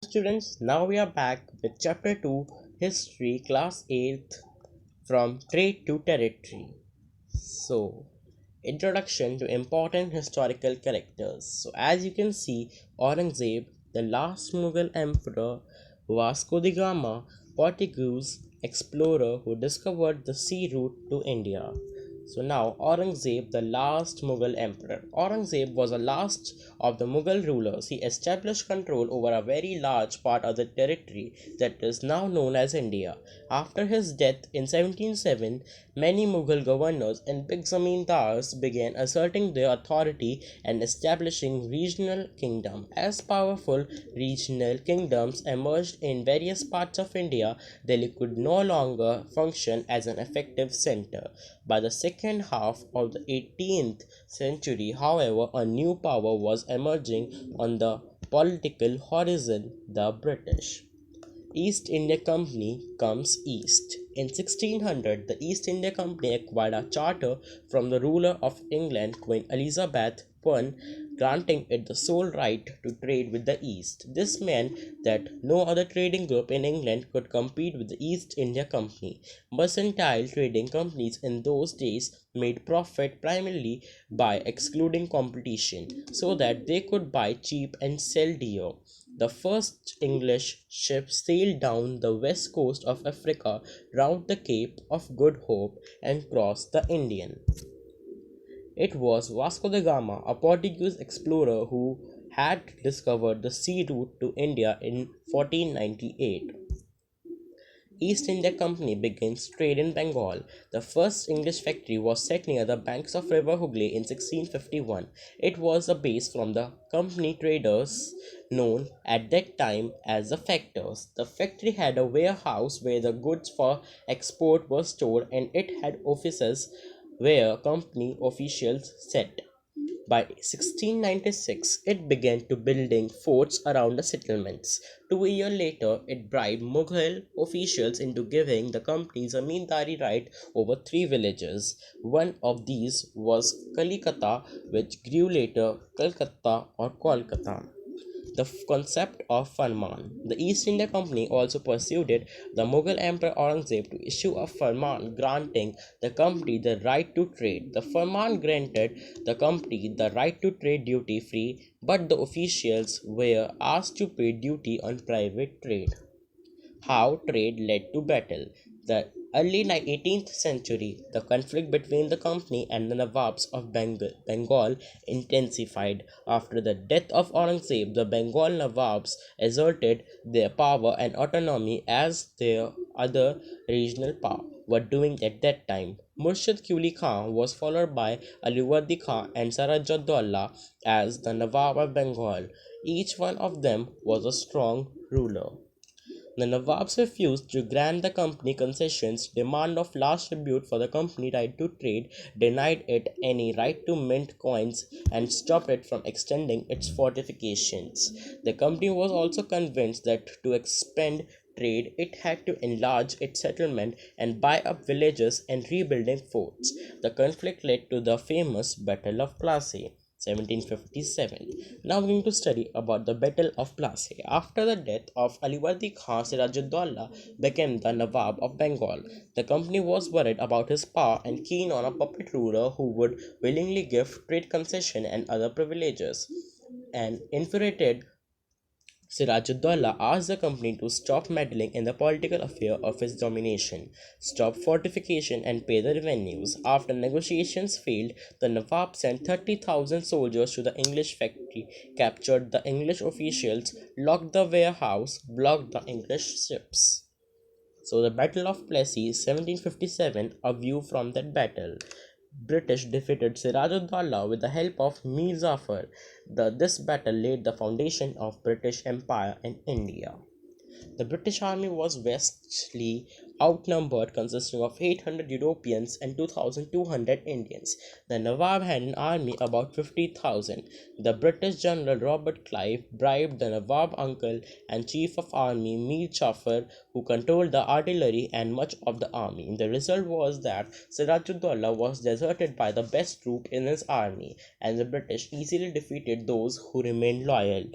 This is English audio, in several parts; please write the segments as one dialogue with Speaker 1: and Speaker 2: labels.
Speaker 1: Students, now we are back with Chapter 2 History, Class 8th from Trade to Territory. So, introduction to important historical characters. So, as you can see, Aurangzeb, the last Mughal emperor, Vasco da Gama, Portuguese explorer who discovered the sea route to India. So now Aurangzeb, the last Mughal emperor. Aurangzeb was the last of the Mughal rulers. He established control over a very large part of the territory that is now known as India. After his death in 1707, many Mughal governors and big zamindars began asserting their authority and establishing regional kingdoms. As powerful regional kingdoms emerged in various parts of India, Delhi could no longer function as an effective center. By the second half of the 18th century, however, a new power was emerging on the political horizon: the British. East India Company comes east. In 1600, the East India Company acquired a charter from the ruler of England, Queen Elizabeth I, granting it the sole right to trade with the East. This meant that no other trading group in England could compete with the East India Company. Mercantile trading companies in those days made profit primarily by excluding competition so that they could buy cheap and sell dear. The first English ship sailed down the west coast of Africa, round the Cape of Good Hope, and crossed the Indian. It was Vasco da Gama, a Portuguese explorer, who had discovered the sea route to India in 1498. East India Company begins trade in Bengal. The first English factory was set near the banks of River Hooghly in 1651. It was a base from the company traders known at that time as the factors. The factory had a warehouse where the goods for export were stored, and it had offices where company officials sat. By 1696, it began to building forts around the settlements. 2 years later, it bribed Mughal officials into giving the company zamindari right over three villages. One of these was Kalikata, which grew later Calcutta or Kolkata. The concept of Farman. The East India Company also persuaded the Mughal Emperor Aurangzeb to issue a Farman granting the company the right to trade. The Farman granted the company the right to trade duty free, but the officials were asked to pay duty on private trade. How trade led to battle. The early 18th century, the conflict between the company and the Nawabs of Bengal intensified. After the death of Aurangzeb, the Bengal Nawabs asserted their power and autonomy as their other regional power were doing at that time. Murshid Quli Khan was followed by Aliwardi Khan and Sirajuddaulah as the Nawab of Bengal. Each one of them was a strong ruler. The Nawabs refused to grant the company concessions, demand of large tribute for the company right to trade, denied it any right to mint coins, and stopped it from extending its fortifications. The company was also convinced that to expand trade, it had to enlarge its settlement and buy up villages and rebuilding forts. The conflict led to the famous Battle of Plassey. 1757. Now we're going to study about the Battle of Plassey. After the death of Aliwardi Khan, Sirajuddaulah became the Nawab of Bengal. The company was worried about his power and keen on a puppet ruler who would willingly give trade concession and other privileges. An infuriated Sirajuddaulah asked the company to stop meddling in the political affairs of its domination, stop fortification, and pay the revenues. After negotiations failed, the Nawab sent 30,000 soldiers to the English factory, captured the English officials, locked the warehouse, blocked the English ships. So the Battle of Plassey, 1757, a view from that battle. British defeated Sirajuddaulah with the help of Mir Jafar. This battle laid the foundation of British Empire in India. The British army was vastly outnumbered, consisting of 800 Europeans and 2,200 Indians. The Nawab had an army about 50,000. The British General Robert Clive bribed the Nawab uncle and chief of army Mir Jafar, who controlled the artillery and much of the army. The result was that Sirajuddaulah was deserted by the best troop in his army, and the British easily defeated those who remained loyal.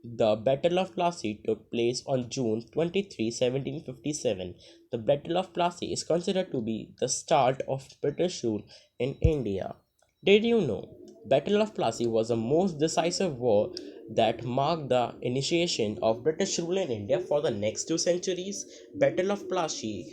Speaker 1: The Battle of Plassey took place on June 23, 1757. The Battle of Plassey is considered to be the start of British rule in India. Did you know? Battle of Plassey was the most decisive war that marked the initiation of British rule in India for the next 2 centuries. Battle of Palashi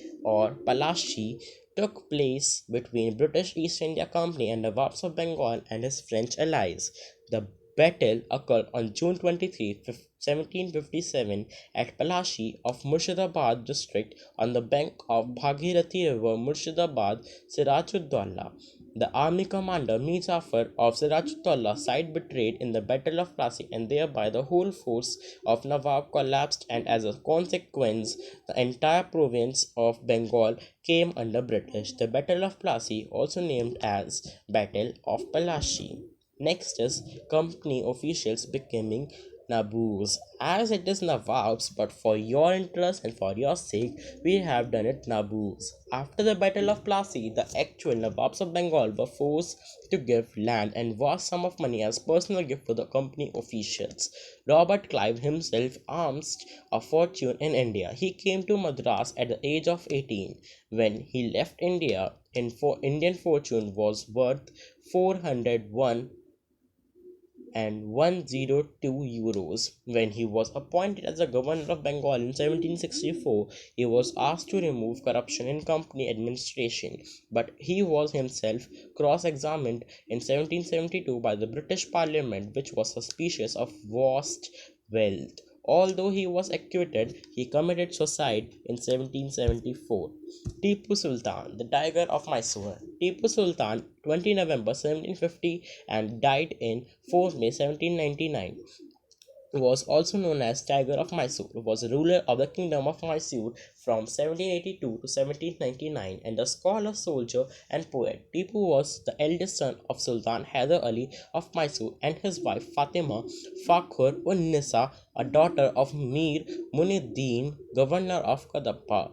Speaker 1: took place between British East India Company and the Nawabs of Bengal and his French allies. The battle occurred on June 23, 1757 at Palashi of Murshidabad district on the bank of Bhagirathi River, Murshidabad. Sirajuddaula, the army commander Mir Jafar of Sirajuddaula's side, betrayed in the Battle of Plassey, and thereby the whole force of Nawab collapsed, and as a consequence the entire province of Bengal came under British. The Battle of Plassey, also named as Battle of Palashi. Next is company officials becoming Nabus. As it is Nawabs, but for your interest and for your sake, we have done it Nabus. After the Battle of Plassey, the actual Nawabs of Bengal were forced to give land and vast sum of money as personal gift to the company officials. Robert Clive himself amassed a fortune in India. He came to Madras at the age of 18. When he left India, Indian fortune was worth 401 and 102 euros. When he was appointed as the governor of Bengal in 1764, he was asked to remove corruption in company administration, but he was himself cross-examined in 1772 by the British Parliament, which was suspicious of vast wealth. Although he was acquitted, he committed suicide in 1774. Tipu Sultan, the Tiger of Mysore. Tipu Sultan, 20 November 1750 and died in 4 May 1799, was also known as Tiger of Mysore, was a ruler of the Kingdom of Mysore from 1782 to 1799, and a scholar, soldier, and poet. Tipu was the eldest son of Sultan Hyder Ali of Mysore and his wife Fatima Fakhur un Nisa, a daughter of Mir Muinuddin, governor of Kadapa.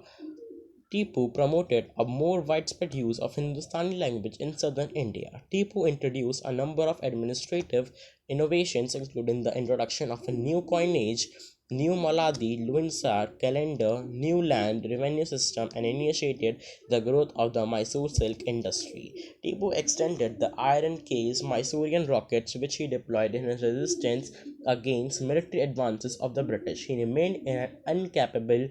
Speaker 1: Tipu promoted a more widespread use of Hindustani language in southern India. Tipu introduced a number of administrative innovations, including the introduction of a new coinage, new Maladi Lunsar calendar, new land revenue system, and initiated the growth of the Mysore silk industry. Tipu extended the iron case Mysorean rockets, which he deployed in his resistance against military advances of the British. He remained an incapable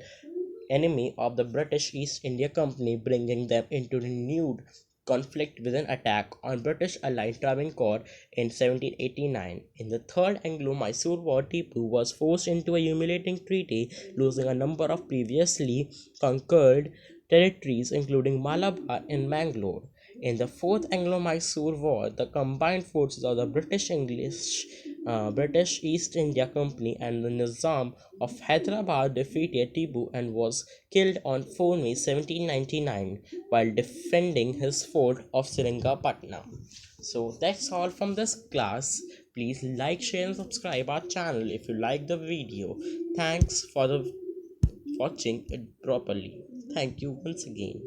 Speaker 1: enemy of the British East India Company, bringing them into renewed conflict with an attack on British ally Travancore in 1789. In the Third Anglo-Mysore War, Tipu was forced into a humiliating treaty, losing a number of previously conquered territories, including Malabar and Mangalore. In the Fourth Anglo-Mysore War, the combined forces of the British East India Company and the Nizam of Hyderabad defeated Tipu and was killed on 4 May 1799 while defending his fort of Sringapatnam. So that's all from this class. Please like, share, and subscribe our channel if you like the video. Thanks for the watching it properly. Thank you once again.